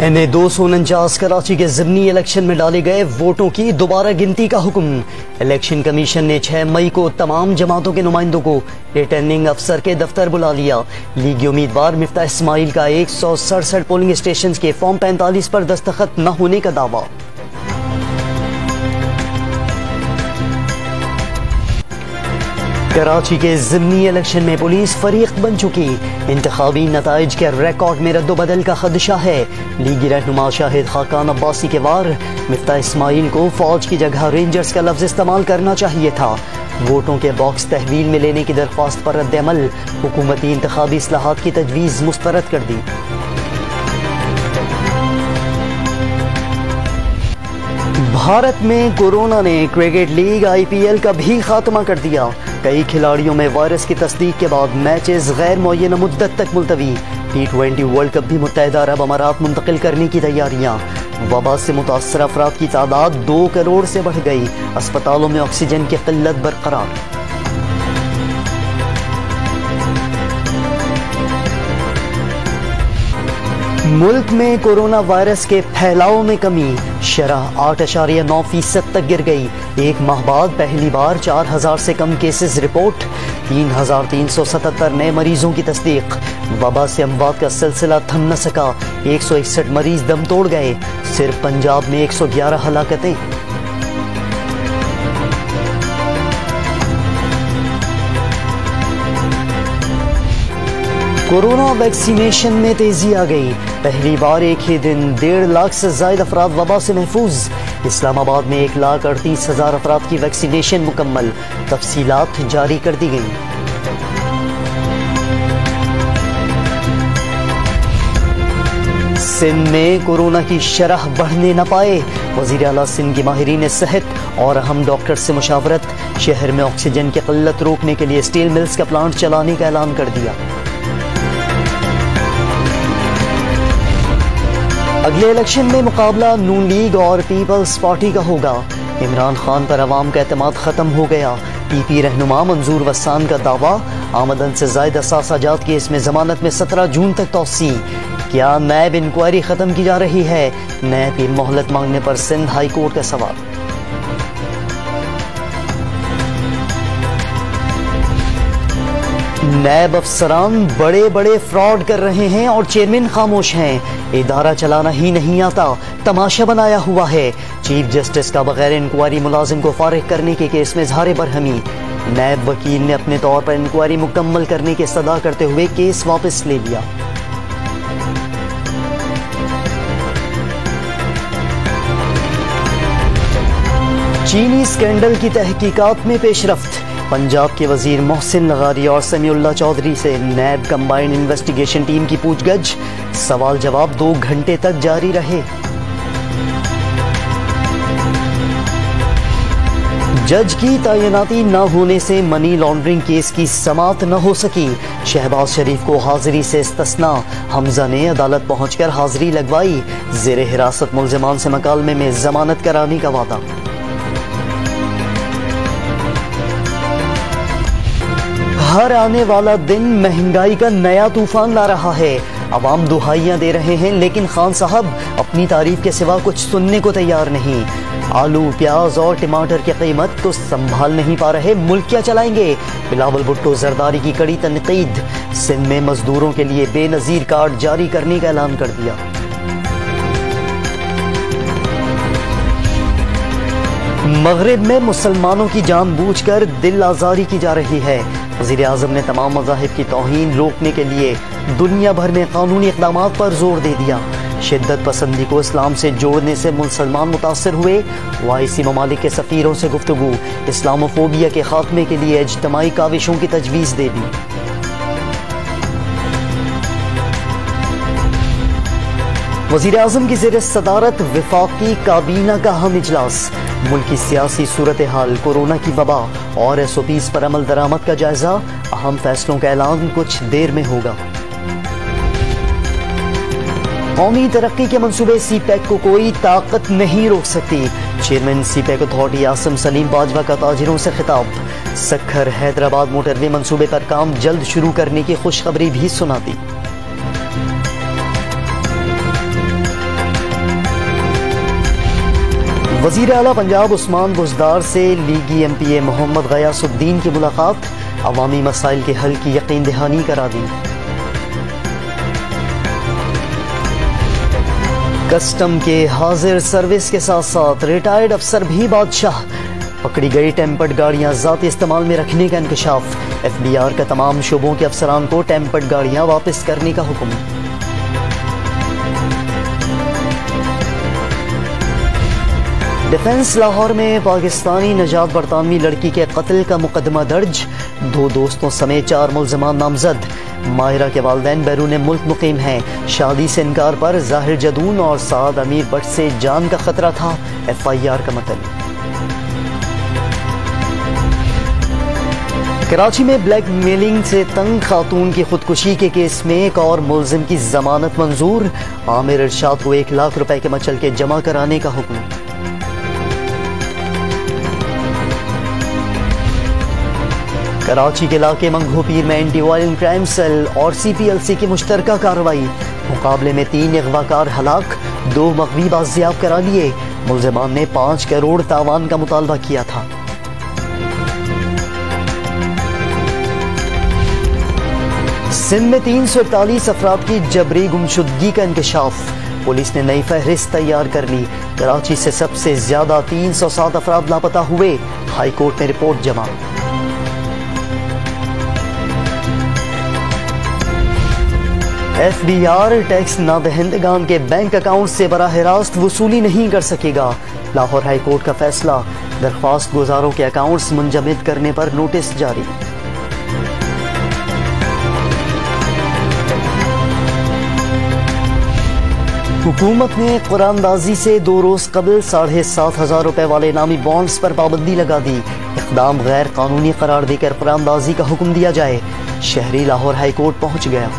MA249 Karachi के ज़िमनी election में डाले गए वोटों की दोबारा गिनती का हुक्म। इलेक्शन कमीशन ने 6 मई को तमाम जमातों के नुमाइंदों को रिटर्निंग अफसर के दफ्तर बुला लिया। लीगी उम्मीदवार मिफ्ताह इस्माइल का 167 पोलिंग स्टेशन के फॉर्म 45 पर दस्तखत न होने का दावा। कराची के ज़िमनी इलेक्शन में पुलिस फरीक बन चुकी। इंतखाबी नताइज के रिकॉर्ड में रद्दोबदल का खदशा है। लीगी रहनुमा शाहिद खाकान अब्बासी के वार मिफ्ताह इस्माइल को फौज की जगह रेंजर्स का लफ्ज इस्तेमाल करना चाहिए था। वोटों के बॉक्स तहवील में लेने की दरख्वास्त पर रद्द-ए-अमल। हुकूमती इंतखाबी इस्लाहात की तजवीज़ मुस्तरद कर दी। भारत में कोरोना ने क्रिकेट लीग IPL का भी खात्मा कर दिया। कई खिलाड़ियों में वायरस की तस्दीक के बाद मैचेस गैर मुअय्यना मुद्दत तक मुलतवी। T20 वर्ल्ड कप भी मुत्तहिदा अरब अमारात मुंतकिल करने की तैयारियां। वबा से मुतासर अफराद की तादाद 2 करोड़ से बढ़ गई। अस्पतालों में ऑक्सीजन की किल्लत बरकरार। मुल्क में कोरोना वायरस के फैलाव में कमी। शरह 8.9% तक गिर गई। एक माह बाद पहली बार 4000 से कम केसेस रिपोर्ट। 3377 नए मरीजों की तस्दीक। वबा से अमवात का सिलसिला थम न सका। 161 मरीज दम तोड़ गए। सिर्फ पंजाब में 111 हलाकतें। कोरोना वैक्सीनेशन में तेजी आ गई। पहली बार एक ही दिन 1.5 लाख से ज्यादा अफराद वबा से महफूज। इस्लामाबाद में 1,38,000 अफराद की वैक्सीनेशन मुकम्मल। तफसीलात जारी कर दी गई। सिंध में कोरोना की शरह बढ़ने न पाए। वज़ीर आला सिंध की माहिरीन सेहत और अहम डॉक्टर से मुशावरत। शहर में ऑक्सीजन की किल्लत रोकने के लिए स्टील मिल्स का प्लांट चलाने का ऐलान कर दिया। अगले इलेक्शन में मुकाबला नून लीग और पीपल्स पार्टी का होगा। इमरान खान पर अवाम का एतमाद खत्म हो गया। PP रहनुमा मंजूर वस्सान का दावा। आमदन से जायद साजात केस में जमानत में 17 जून तक तौसी। क्या नैब इंक्वायरी खत्म की जा रही है? नैब की मोहलत मांगने पर सिंध हाई कोर्ट का सवाल। नैब अफसरान बड़े बड़े फ्रॉड कर रहे हैं और चेयरमैन खामोश हैं। इदारा चलाना ही नहीं आता, तमाशा बनाया हुआ है। चीफ जस्टिस का बगैर इंक्वायरी मुलाजिम को फारिग करने के केस में इजहार बरहमी। नैब वकील ने अपने तौर पर इंक्वायरी मुकम्मल करने की सदा करते हुए केस वापस ले लिया। चीनी स्कैंडल की तहकीकात में पेशरफ्त। पंजाब के वजीर मोहसिन लगारी और समीउल्लाह चौधरी से नैब कंबाइंड इन्वेस्टिगेशन टीम की पूछगछ। सवाल जवाब 2 घंटे तक जारी रहे। जज की तैनाती न होने से मनी लॉन्ड्रिंग केस की समाअत न हो सकी। शहबाज शरीफ को हाजिरी से इस्तस्ना। हमजा ने अदालत पहुंचकर हाजिरी लगवाई। जेर हिरासत मुल्जिमान से मुकालमे में जमानत कराने का वादा। हर आने वाला दिन महंगाई का नया तूफान ला रहा है। अवाम दुहाइयां दे रहे हैं, लेकिन खान साहब अपनी तारीफ के सिवा कुछ सुनने को तैयार नहीं। आलू, प्याज और टमाटर की कीमत तो संभाल नहीं पा रहे, मुल्क क्या चलाएंगे? बिलावल भुट्टो जरदारी की कड़ी तनकीद। सिंध में मजदूरों के लिए बेनजीर कार्ड जारी करने का ऐलान कर दिया। मगरिब में मुसलमानों की जानबूझकर दिल आजारी की जा रही है। वज़ीर आज़म ने तमाम मज़ाहिब की तौहीन रोकने के लिए दुनिया भर में कानूनी इक़दामात पर जोर दे दिया। शिद्दत पसंदी को इस्लाम से जोड़ने से मुसलमान मुतासर हुए। वाइसी ममालिक के सफ़ीरों से गुफ्तगू। इस्लामोफोबिया के खात्मे के लिए इज्तमाई काविशों की तजवीज़ दे दी। वज़ीर आज़म की ज़ेर सदारत वफाकी काबीना का अहम इजलास। मुल्क की सियासी सूरत हाल, कोरोना की वबा और SOPs पर अमल दरामद का जायजा। अहम फैसलों का ऐलान कुछ देर में होगा। कौमी तरक्की के मंसूबे CPEC को कोई ताकत नहीं रोक सकती। Chairman CPEC authority Asim Salim Bajwa का ताजिरों से खिताब। सक्खर हैदराबाद मोटरवे मंसूबे पर काम जल्द शुरू करने की खुशखबरी भी सुना दी। वजीर आला पंजाब उस्मान बुज़दार से लीगी MPA मोहम्मद गयासुद्दीन की मुलाकात, अवामी मसाइल के हल की यकीन दहानी करा दी। कस्टम के हाजिर सर्विस के साथ साथ रिटायर्ड अफसर भी बादशाह, पकड़ी गई टेम्पर्ड गाड़ियां ज़ाती इस्तेमाल में रखने का इंकशाफ, FBR का तमाम शोबों के अफसरान को टेम्पर्ड गाड़ियां वापस करने का हुक्म। डिफेंस लाहौर में पाकिस्तानी नजात बरतानवी लड़की के कत्ल का मुकदमा दर्ज, 2 दोस्तों समेत 4 मुल्ज़मान नामजद। माहिरा के वालिदैन बैरून मुल्क मुकीम हैं। शादी से इनकार पर जाहिर जदून और साद अमीर बट से जान का खतरा था, FIR का मतन। कराची में ब्लैकमेलिंग से तंग खातून की खुदकुशी के केस में एक और मुल्जिम की जमानत मंजूर, आमिर इरशाद को 1 लाख रुपए के मचल के जमा कराने का हुक्म। कराची के इलाके मंगो पीर में एंटी वायलेंट क्राइम सेल और CPLC की मुश्तरका कार्रवाई, मुकाबले में 3 अगवाकार हलाक, 2 मगवी बाजियाब करा लिए। मुल्ज़िमान ने 5 करोड़ तावान का मुतालबा किया था। सिंध में 341 अफराद की जबरी गुमशुदगी का इंकशाफ, पुलिस ने नई फहरिस्त तैयार कर ली। कराची से सबसे ज्यादा 307 अफराद लापता हुए, हाई कोर्ट में रिपोर्ट जमा। FBR टैक्स नादहिंदगान के बैंक अकाउंट से बराह रास्त वसूली नहीं कर सकेगा, लाहौर हाई कोर्ट का फैसला। दरख्वास्त गुजारों के अकाउंट्स मुंजमद करने पर नोटिस जारी। हुकूमत ने कुरानदाजी से 2 रोज कबल 7,500 रुपए वाले इनामी बॉन्ड्स पर पाबंदी लगा दी। इक़दाम गैर कानूनी करार देकर कुरानदाजी का हुक्म दिया जाए। शहरी लाहौर हाई कोर्ट पहुंच गया।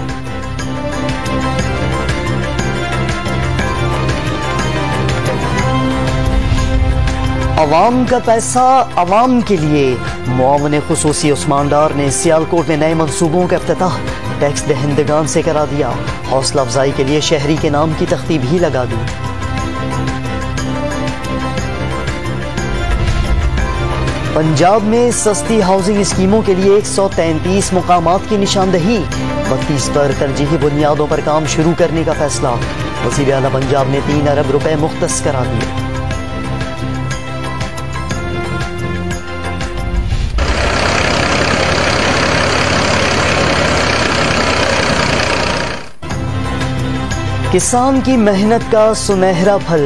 अवाम का पैसा अवाम के लिए, मुआवन खुसूसी उस्मान डार ने सियालकोट में नए मंसूबों का इफ्तिताह टैक्स दहिंदगान से करा दिया। हौसला अफजाई के लिए शहरी के नाम की तख्ती भी लगा दी। पंजाब में सस्ती हाउसिंग स्कीमों के लिए 133 मुकामात की निशानदही, 32 पर तरजीही बुनियादों पर काम शुरू करने का फैसला। वज़ीर आला पंजाब ने 3 अरब रुपए मुख्तस करा दिए। किसान की मेहनत का सुनहरा फल,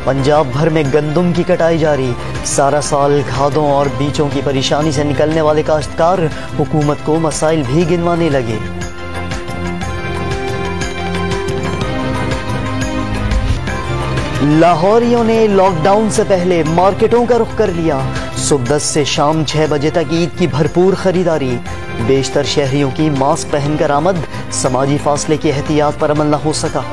पंजाब भर में गंदम की कटाई जारी। सारा साल खादों और बीजों की परेशानी से निकलने वाले काश्तकार हुकूमत को मसाइल भी गिनवाने लगे। लाहौरियों ने लॉकडाउन से पहले मार्केटों का रुख कर लिया। सुबह 10 से शाम 6 बजे तक ईद की भरपूर खरीदारी। बेशतर शहरियों की मास्क पहनकर आमद, समाजी फासले की एहतियात पर अमल न हो सका।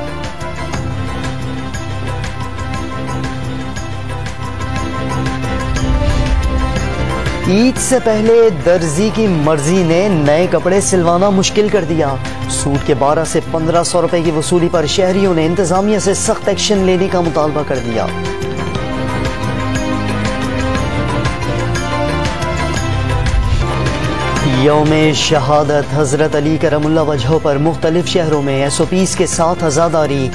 ईद से पहले दर्जी की मर्जी ने नए कपड़े सिलवाना मुश्किल कर दिया। सूट के 1200 से 1500 रुपए की वसूली पर शहरियों ने इंतजामिया से सख्त एक्शन लेने का मुतालबा कर दिया। यौम शहादत हजरत अली करमुल्लाह वजह पर मुख्तलिफ शहरों में SOPs के साथ अज़ादारी।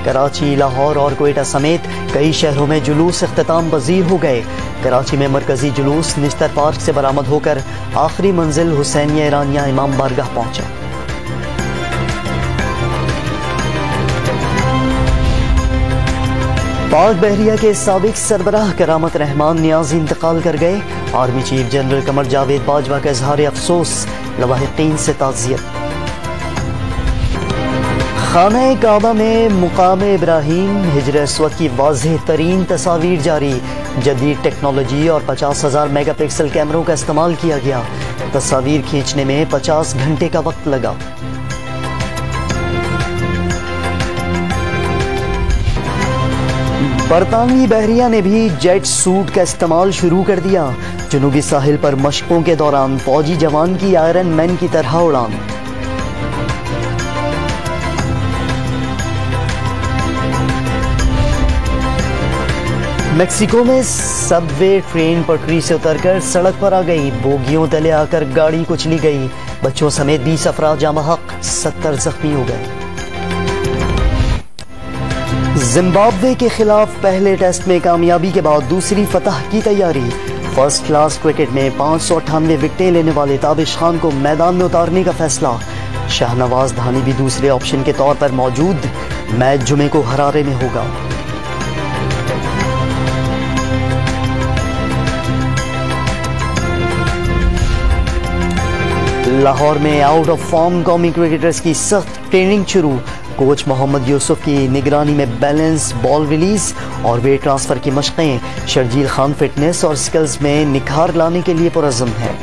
कराची, लाहौर और कोयटा समेत कई शहरों में जुलूस इख्तिताम पजीर हो गए। कराची में मरकजी जुलूस निश्तर पार्क से बरामद होकर आखिरी मंजिल हुसैनिया ईरानिया इमाम बारगाह पहुंचा। पाक बहरिया के साबिक सरबराह करामत रहमान नियाजी इंतकाल कर गए। Army chief general Qamar Javed Bajwa का इजहार अफसोस, लवाहिकीन से ताज़ियत। खाना काबा में मुकाम इब्राहीम हिजर अस्वद की वाज़ेह तरीन तस्वीर जारी। जदीद टेक्नोलॉजी और 50,000 मेगापिक्सल कैमरों का इस्तेमाल किया गया। तस्वीर खींचने में 50 घंटे का वक्त लगा। बरतानवी बहरिया ने भी जेट सूट का इस्तेमाल शुरू कर दिया। जुनूबी साहिल पर मशकों के दौरान फौजी जवान की आयरन मैन की तरह उड़ान। मेक्सिको में सबवे ट्रेन पटरी से उतरकर सड़क पर आ गई। बोगियों तले आकर गाड़ी कुचली गई। बच्चों समेत 20 अफराद जाम हक, 70 जख्मी हो गए। जिम्बाब्वे के खिलाफ पहले टेस्ट में कामयाबी के बाद दूसरी फतह की तैयारी। फर्स्ट क्लास क्रिकेट में 598 विकेटें लेने वाले ताबिश खान को मैदान में उतारने का फैसला। शाहनवाज धानी भी दूसरे ऑप्शन के तौर पर मौजूद। मैच जुमे को हरारे में होगा। लाहौर में आउट ऑफ फॉर्म कौमी क्रिकेटर्स की सख्त ट्रेनिंग शुरू। कोच मोहम्मद यूसुफ की निगरानी में बैलेंस, बॉल रिलीज और वेट ट्रांसफर की मशक़ें। शर्जील खान फिटनेस और स्किल्स में निखार लाने के लिए पुरज़्म है।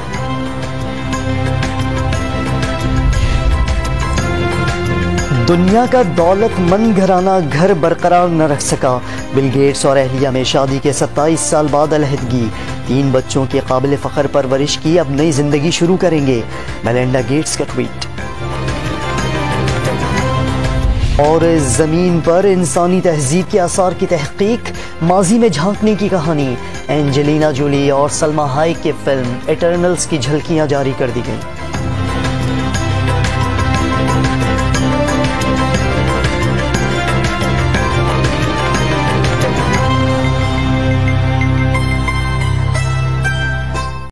दुनिया का दौलतमंद घराना घर बरकरार न रख सका। बिल गेट्स और अहलिया में शादी के 27 साल बाद अलहदगी। 3 बच्चों के काबिल फ़ख्र परवरिश की, अब नई जिंदगी शुरू करेंगे। मेलिंडा गेट्स का ट्वीट। और ज़मीन पर इंसानी तहजीब के आसार की तहकीक, माजी में झांकने की कहानी। एंजेलिना जोली और सलमा हाइक की फिल्म इटर्नल्स की झलकियां जारी कर दी गई।